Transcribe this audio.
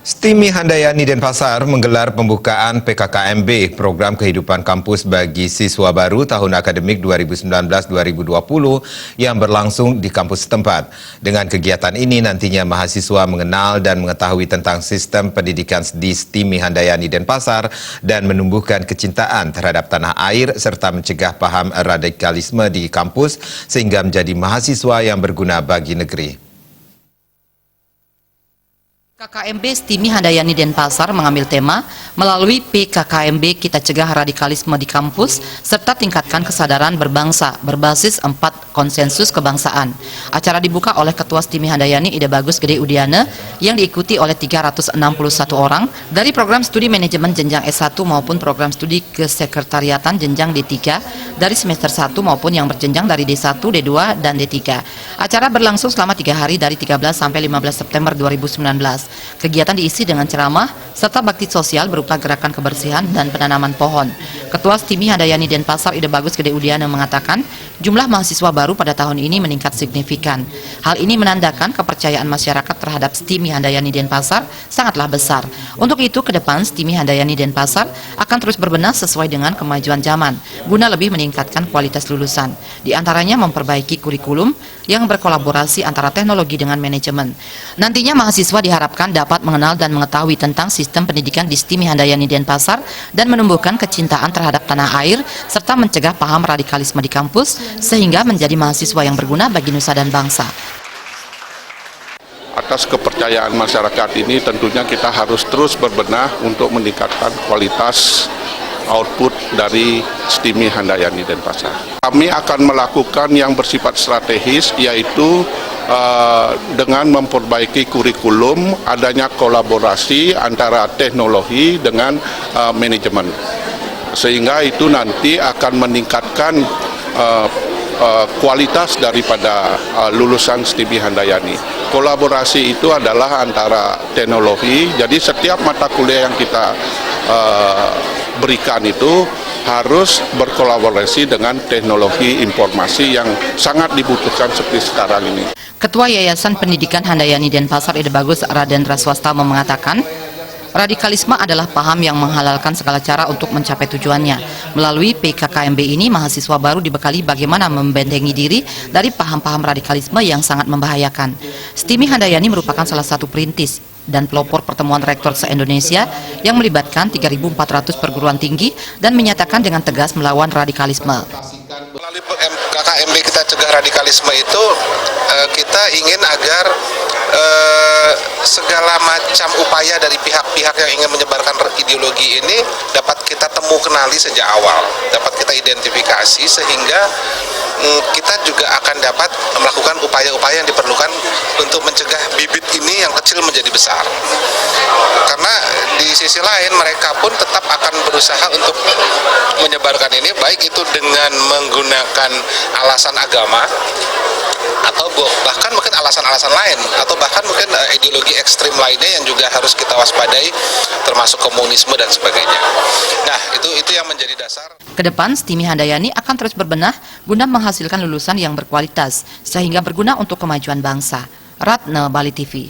STIMI Handayani Denpasar menggelar pembukaan PKKMB, Program Kehidupan Kampus bagi Siswa Baru tahun akademik 2019-2020 yang berlangsung di kampus setempat. Dengan kegiatan ini nantinya mahasiswa mengenal dan mengetahui tentang sistem pendidikan di STIMI Handayani Denpasar dan menumbuhkan kecintaan terhadap tanah air serta mencegah paham radikalisme di kampus sehingga menjadi mahasiswa yang berguna bagi negeri. PKKMB STIMI Handayani Denpasar mengambil tema melalui PKKMB kita cegah radikalisme di kampus serta tingkatkan kesadaran berbangsa berbasis 4 konsensus kebangsaan. Acara dibuka oleh Ketua STIMI Handayani Ida Bagus Gede Udiana yang diikuti oleh 361 orang dari program studi manajemen jenjang S1 maupun program studi kesekretariatan jenjang D3 dari semester 1 maupun yang berjenjang dari D1, D2, dan D3. Acara berlangsung selama 3 hari dari 13 sampai 15 September 2019. Kegiatan diisi dengan ceramah serta bakti sosial berupa gerakan kebersihan dan penanaman pohon. Ketua STIMI Handayani Denpasar Ida Bagus Gede Udiana mengatakan jumlah mahasiswa baru pada tahun ini meningkat signifikan. Hal ini menandakan kepercayaan masyarakat terhadap STIMI Handayani Denpasar sangatlah besar. Untuk itu ke depan STIMI Handayani Denpasar akan terus berbenah sesuai dengan kemajuan zaman guna lebih meningkatkan kualitas lulusan. Di antaranya memperbaiki kurikulum yang berkolaborasi antara teknologi dengan manajemen. Nantinya mahasiswa diharapkan dapat mengenal dan mengetahui tentang sistem pendidikan di STIMI Handayani Denpasar dan menumbuhkan kecintaan terhadap tanah air serta mencegah paham radikalisme di kampus sehingga menjadi mahasiswa yang berguna bagi nusa dan bangsa. Atas kepercayaan masyarakat ini tentunya kita harus terus berbenah untuk meningkatkan kualitas output dari STIMI Handayani Denpasar. Kami akan melakukan yang bersifat strategis, yaitu dengan memperbaiki kurikulum, adanya kolaborasi antara teknologi dengan manajemen, sehingga itu nanti akan meningkatkan kualitas daripada lulusan STIMI Handayani. Kolaborasi itu adalah antara teknologi, jadi setiap mata kuliah yang kita berikan itu harus berkolaborasi dengan teknologi informasi yang sangat dibutuhkan seperti sekarang ini. Ketua Yayasan Pendidikan Handayani Denpasar Ida Bagus Radendra Swastama mengatakan, radikalisme adalah paham yang menghalalkan segala cara untuk mencapai tujuannya. Melalui PKKMB ini, mahasiswa baru dibekali bagaimana membentengi diri dari paham-paham radikalisme yang sangat membahayakan. STIMI Handayani merupakan salah satu perintis dan pelopor pertemuan rektor se-Indonesia yang melibatkan 3.400 perguruan tinggi dan menyatakan dengan tegas melawan radikalisme. Melalui PKKMB kita cegah radikalisme itu kita ingin agar segala macam upaya dari pihak-pihak yang ingin menyebarkan ideologi ini dapat kita kenali sejak awal, dapat kita identifikasi sehingga kita juga akan dapat melakukan upaya-upaya yang diperlukan untuk mencegah bibit ini yang kecil menjadi besar. Karena di sisi lain mereka pun tetap akan berusaha untuk menyebarkan ini, baik itu dengan menggunakan alasan agama atau bahkan mungkin alasan-alasan lain atau bahkan mungkin ideologi ekstrim lainnya yang juga harus kita waspadai, termasuk komunisme dan sebagainya. Nah, itu yang menjadi dasar. Kedepan STIMI Handayani akan terus berbenah guna menghasilkan lulusan yang berkualitas sehingga berguna untuk kemajuan bangsa. Ratna, Bali TV.